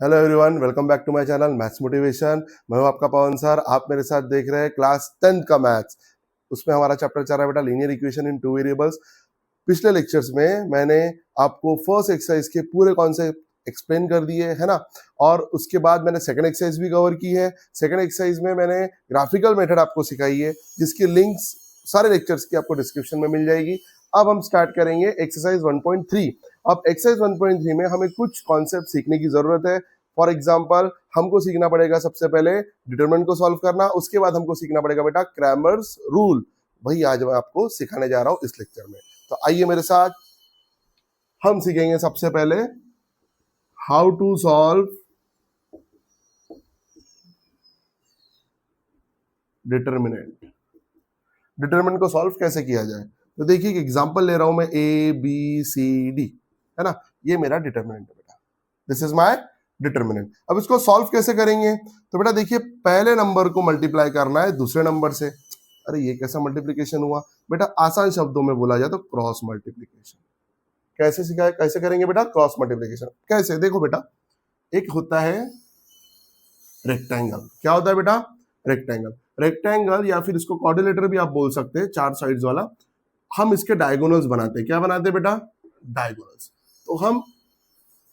Hello everyone, welcome back to my channel maths motivation. मैं हूं आपका पवन सर। आप मेरे साथ देख रहे हैं क्लास 10th का मैथ्स। उसमें हमारा चैप्टर चल रहा है बेटा linear equation in two variables. पिछले लेक्चर्स में मैंने आपको फर्स्ट एक्सरसाइज के पूरे कॉन्सेप्ट एक्सप्लेन कर दिए है ना, और उसके बाद मैंने सेकंड एक्सरसाइज भी कवर की है। सेकंड एक्सरसाइज में मैंने ग्राफिकल मेथड आपको सिखाई है, जिसकी लिंक्स सारे लेक्चर्स की आपको डिस्क्रिप्शन में मिल जाएगी। अब हम स्टार्ट करेंगे एक्सरसाइज 1.3। अब एक्सरसाइज 1.3 में हमें कुछ कॉन्सेप्ट सीखने की जरूरत है। फॉर एग्जाम्पल हमको सीखना पड़ेगा सबसे पहले डिटरमिनेंट को सॉल्व करना, उसके बाद हमको सीखना पड़ेगा बेटा क्रैमर्स रूल। वही आज मैं आपको सिखाने जा रहा हूं इस लेक्चर में। तो आइए मेरे साथ, हम सीखेंगे सबसे पहले how to solve determinant. Determinant को सॉल्व कैसे किया जाए, तो देखिए एक एग्जांपल ले रहा हूं मैं, ए बी सी डी, है ना। ये मेरा डिटरमिनेंट है बेटा, दिस इज माय डिटरमिनेंट। अब इसको सॉल्व कैसे करेंगे, तो बेटा देखिए पहले नंबर को मल्टीप्लाई करना है दूसरे नंबर से। अरे ये कैसा मल्टीप्लीकेशन हुआ बेटा, आसान शब्दों में बोला जाए तो क्रॉस मल्टीप्लीकेशन। कैसे सिखाए, कैसे करेंगे बेटा क्रॉस मल्टीप्लीकेशन? कैसे, देखो बेटा, एक होता है रेक्टेंगल। क्या होता है बेटा? रेक्टेंगल। रेक्टेंगल या फिर इसको क्वाड्रिलेटर भी आप बोल सकते हैं, चार साइड्स वाला। हम इसके डायगोनल्स बनाते हैं। क्या बनाते हैं बेटा? डायगोनल्स। तो हम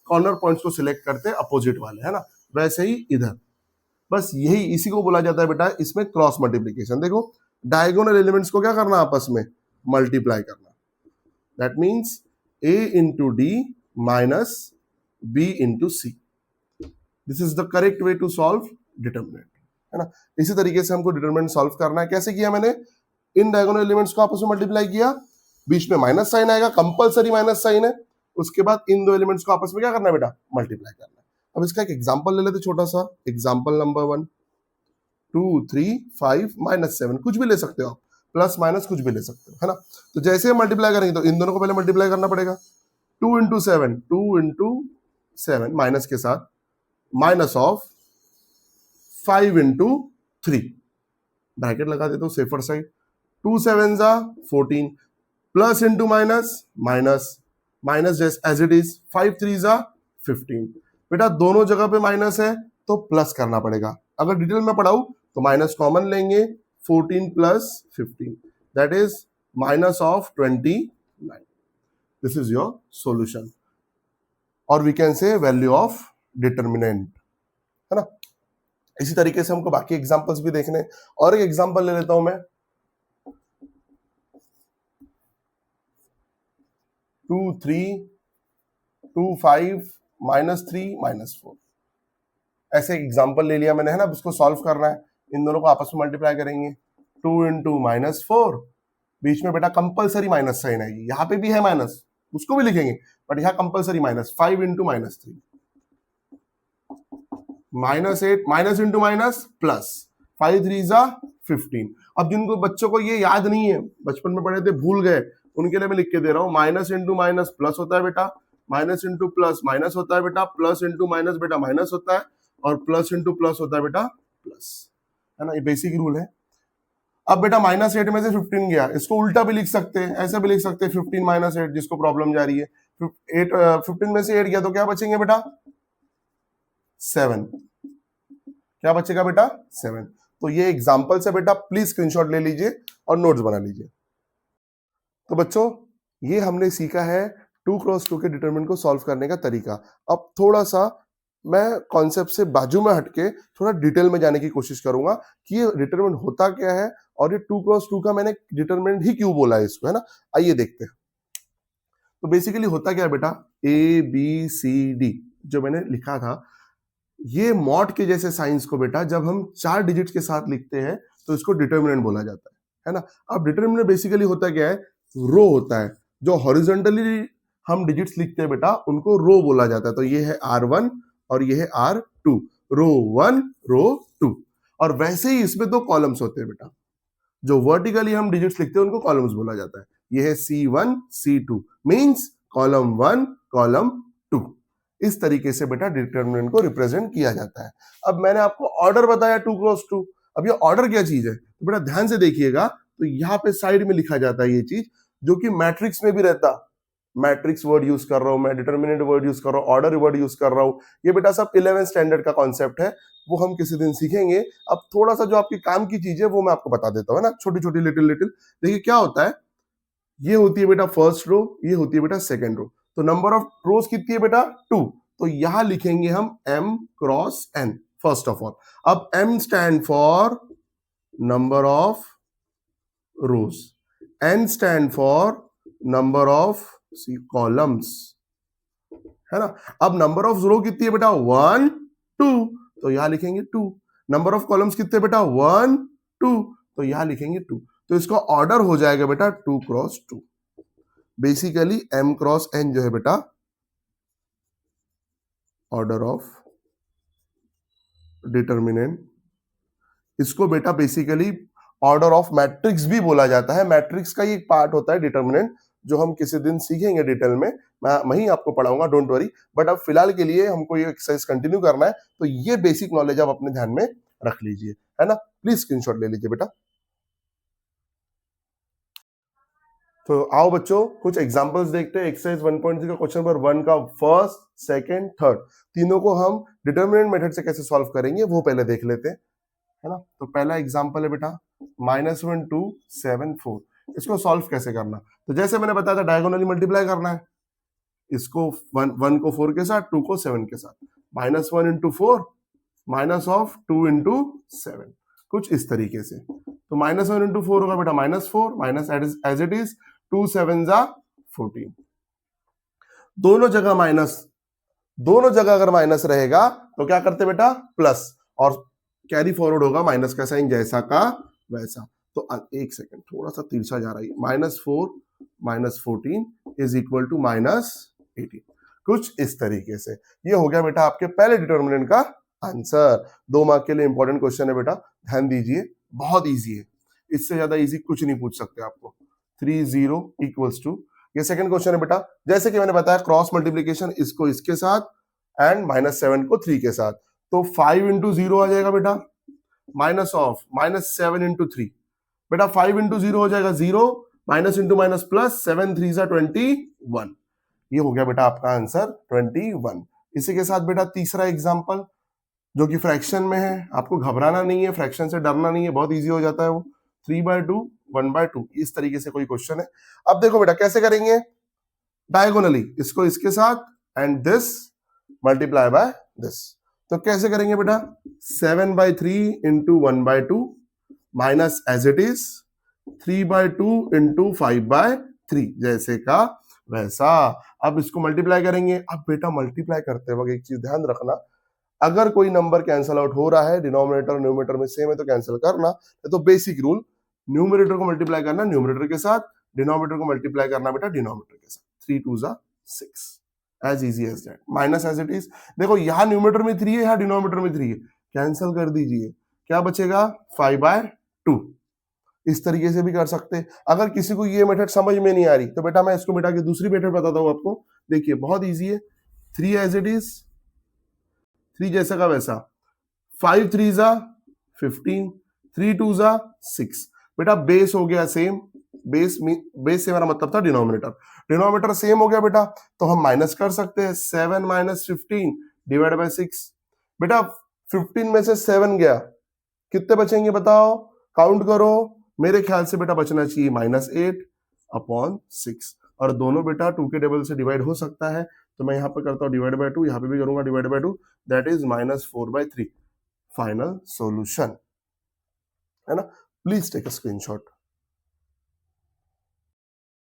कॉर्नर पॉइंट्स को सिलेक्ट करते हैं अपोजिट वाले, है ना। वैसे ही इधर, बस यही, इसी को बोला जाता है बेटा इसमें क्रॉस मल्टीप्लीकेशन। देखो डायगोनल एलिमेंट्स को क्या करना, आपस में मल्टीप्लाई करना। That means a into D minus b into C. This is the correct way to solve determinant, है ना। इसी तरीके से हमको डिटरमिनेंट सॉल्व करना है। कैसे किया मैंने? इन डायगोनल एलिमेंट्स को आपस में मल्टीप्लाई किया, बीच में माइनस साइन आएगा, कंपलसरी माइनस साइन है। उसके बाद इन दो एलिमेंट्स को आपस में क्या करना है बेटा? मल्टीप्लाई करना है। अब इसका एक एग्जांपल ले लेते, छोटा सा एग्जांपल नंबर 1, 2 3 5 -7, कुछ भी ले सकते हो आप, प्लस माइनस कुछ भी ले सकते हो, है ना। तो जैसे हम मल्टीप्लाई करेंगे तो इन दोनों को पहले मल्टीप्लाई करना पड़ेगा। 2 इंटू 7, 2 इंटू 7 माइनस के साथ, माइनस ऑफ 5 इंटू 3, ब्रैकेट लगा देते हो सेफर साइड। 2 7 जा 14, plus into minus, minus minus जैसे एज इट इज, 5 3 जा 15। बेटा दोनों जगह पे माइनस है तो प्लस करना पड़ेगा। अगर डिटेल में पढ़ाऊं तो माइनस कॉमन लेंगे, 14 plus 15, that is minus of 29। This is your solution, और we can say value of determinant, है ना। इसी तरीके से हमको बाकी एग्जांपल्स भी देखने। और एक एग्जांपल ले लेता हूं मैं, 2 3 2 5 -3 -4। ऐसे एग्जांपल ले लिया मैंने, है ना। उसको सॉल्व करना है, इन दोनों को आपस में मल्टीप्लाई करेंगे। 2 इंटू -4, बीच में बेटा कंपलसरी माइनस साइन आएगी, यहाँ पे भी है माइनस, उसको भी लिखेंगे, बट यहाँ compulsory minus. 5 into -3, -8, minus into minus plus, 5 3 जा 15। अब जिनको बच्चों को ये याद नहीं है, बचपन में पढ़े थे भूल गए, उनके लिए मैं लिख के दे रहा हूँ। माइनस इंटू माइनस प्लस होता है बेटा, माइनस इंटू प्लस माइनस होता है बेटा, प्लस इंटू माइनस बेटा माइनस होता है, और प्लस इंटू प्लस होता है बेटा प्लस, है ना। ये बेसिक रूल है। अब बेटा -8 में से 15 गया, इसको उल्टा भी लिख सकते हैं, ऐसे भी लिख सकते हैं, 15 -8, जिसको प्रॉब्लम जा रही है। 15 में से 8 गया तो क्या बचेंगे बेटा? 7। क्या बचेगा बेटा? 7। तो ये एग्जांपल से बेटा प्लीज स्क्रीनशॉट ले लीजिए और नोट्स बना लीजिए। तो बच्चों ये हमने सीखा है 2 क्रॉस 2 के डिटरमिनेंट को सॉल्व करने का तरीका। अब थोड़ा सा मैं कॉन्सेप्ट से बाजू में हटके थोड़ा डिटेल में जाने की कोशिश करूंगा कि ये डिटरमिनेंट होता क्या है, और ये 2 क्रॉस 2 का मैंने डिटरमिनेंट ही क्यों बोला है इसको, है ना। आइए देखते हैं। तो बेसिकली होता क्या है बेटा, ए बी सी डी जो मैंने लिखा था, ये मॉड के जैसे साइंस को बेटा जब हम 4 डिजिट्स के साथ लिखते हैं तो इसको डिटरमिनेंट बोला जाता है ना। अब डिटरमिनेंट बेसिकली होता क्या है, रो होता है। जो हॉरिजॉन्टली हम डिजिट्स लिखते हैं बेटा उनको रो बोला जाता है। तो ये है R1 और ये है R2, रो 1 रो 2। और वैसे ही इसमें 2 कॉलम्स होते हैं बेटा, जो वर्टिकली हम डिजिट्स लिखते हैं उनको कॉलम्स बोला जाता है। ये है C1 C2, means column 1 column 2। इस तरीके से बेटा डिटरमिनेंट को रिप्रेजेंट किया जाता है। अब मैंने आपको ऑर्डर बताया 2 क्रॉस 2। अब ये ऑर्डर क्या चीज है, तो बेटा ध्यान से देखिएगा, तो यहाँ पे साइड में लिखा जाता है ये चीज, जो कि मैट्रिक्स में भी रहता, मैट्रिक्स वर्ड यूज कर रहा हूं, मैं डिटर्मिनेंट वर्ड यूज कर रहा हूं, ऑर्डर वर्ड यूज कर रहा हूं, ये बेटा सब 11th स्टैंडर्ड का कॉन्सेप्ट है, वो हम किसी दिन सीखेंगे। अब थोड़ा सा जो आपकी काम की चीज है वो मैं आपको बता देता हूं, है ना, छोटी छोटी लिटिल लिटिल। देखिए क्या होता है, ये होती है बेटा फर्स्ट रो, ये होती है बेटा सेकंड रो। तो नंबर ऑफ रोज कितनी है बेटा 2, तो यहां लिखेंगे हम m cross n first of all. अब m stand for number of rose, n stand for number of columns, है ना। अब नंबर ऑफ रो कितनी है बेटा 1 2, तो यहां लिखेंगे 2। नंबर ऑफ कॉलम्स कितने बेटा 1 2, तो यहां लिखेंगे 2। तो इसका ऑर्डर हो जाएगा बेटा 2 cross 2। Basically m cross n जो है बेटा ऑर्डर ऑफ डिटर्मिनेंट, इसको बेटा बेसिकली ऑर्डर ऑफ मैट्रिक्स भी बोला जाता है। मैट्रिक्स का ही एक पार्ट होता है डिटर्मिनेंट, जो हम किसी दिन सीखेंगे डिटेल में, मैं वहीं आपको पढ़ाऊंगा, डोंट वरी। बट अब फिलहाल के लिए हमको ये एक्सरसाइज कंटिन्यू करना है, तो ये बेसिक नॉलेज आप अपने ध्यान में रख लीजिए, है ना। प्लीज स्क्रीनशॉट ले लीजिए बेटा। तो आओ बच्चों कुछ एग्जांपल्स देखते हैं। एक्सरसाइज 1.3 का क्वेश्चन नंबर 1 का फर्स्ट, सेकंड, थर्ड, तीनों को हम डिटर्मिनेंट मेथड से कैसे सॉल्व करेंगे वो पहले देख लेते हैं, है ना। तो पहला एग्जांपल है बेटा -1 2 7 4। इसको सॉल्व कैसे करना, तो जैसे मैंने बताया था डायगोनली मल्टीप्लाई करना है। इसको 1 को 4 के साथ, 2 को 7 के साथ, -1 इंटू 4 माइनस ऑफ 2 इंटू 7, कुछ इस तरीके से। तो -1 इंटू 4 होगा बेटा -4, माइनस एज इट इज 2 7 जा 14। दोनों जगह माइनस, दोनों जगह अगर माइनस रहेगा तो क्या करते बेटा प्लस, और कैरी फॉरवर्ड होगा माइनस का साइन जैसा का वैसा। तो एक सेकंड, थोड़ा सा तिरछा जा रही है, -4 -14 इज इक्वल टू -18, कुछ इस तरीके से। ये हो गया बेटा आपके पहले डिटर्मिनेंट का आंसर। 2 मार्क के लिए इंपॉर्टेंट क्वेश्चन है बेटा, ध्यान दीजिए, बहुत इजी है, इससे ज्यादा इजी कुछ नहीं पूछ सकते आपको। 3 0 इक्वल्स टू, ये सेकंड क्वेश्चन है बेटा, जैसे कि मैंने बताया क्रॉस मल्टीप्लीकेशन, इसको इसके साथ एंड -7 को 3 के साथ, तो 5 इंटू 0 आ जाएगा बेटा, माइनस ऑफ -7 इंटू 3, बेटा 5 इंटू 0 हो जाएगा 0, माइनस इंटू माइनस प्लस, 7 3 जा 21, ये हो गया बेटा आपका आंसर 21। इसी के साथ बेटा तीसरा एग्जांपल जो कि फ्रैक्शन में है, आपको घबराना नहीं है, फ्रैक्शन से डरना नहीं है, बहुत इजी हो जाता है वो। 3/2 1/2, इस तरीके से कोई क्वेश्चन है। अब देखो बेटा कैसे करेंगे, डायगोनली इसको इसके साथ and this multiply by this. तो कैसे करेंगे बेटा 7/3 into 1/2 minus as it is 3/2 into 5/3, जैसे का वैसा। अब इसको मल्टीप्लाई करेंगे। अब बेटा मल्टीप्लाई करते वक्त एक चीज ध्यान रखना, अगर कोई नंबर कैंसल आउट हो रहा है, डिनोमिनेटर न्यूमरेटर में सेम है तो कैंसिल करना, तो बेसिक रूल न्यूमरेटर को मल्टीप्लाई करना न्यूमरेटर के साथ, डिनोमिनेटर को मल्टीप्लाई करना बेटा डिनोमिनेटर के साथ। 3 2 जा 6, as easy as that, minus as it is. देखो यहां न्यूमरेटर में 3 है, यहां डिनोमिनेटर में 3 है, कैंसिल कर दीजिए, क्या बचेगा 5/2। इस तरीके से भी कर सकते हैं। अगर किसी को ये मेथड समझ में नहीं आ रही तो बेटा मैं इसको बेटा की दूसरी मेथड बताता हूं आपको, देखिए बहुत इजी है। 3 एज इट इज, 3 जैसा का वैसा, 5 3 जा 15, 3 2 जा 6, बेटा बेस हो गया सेम, बेस से हमारा मतलब था डिनोमिनेटर, डिनोमिनेटर सेम हो गया बेटा, तो हम माइनस कर सकते हैं। 7 माइनस 15 डिवाइड बाय 6, बेटा 15 में से 7 गया, कितने बचेंगे बताओ, काउंट करो, मेरे ख्याल से बेटा बचना चाहिए -8/6, और दोनों बेटा 2 के टेबल से डिवाइड हो सकता है, तो मैं यहां पर करता हूं डिवाइड बाय 2, यहां पे भी करूंगा divide by 2, that is -4/3, final solution, है ना। Please take a screenshot.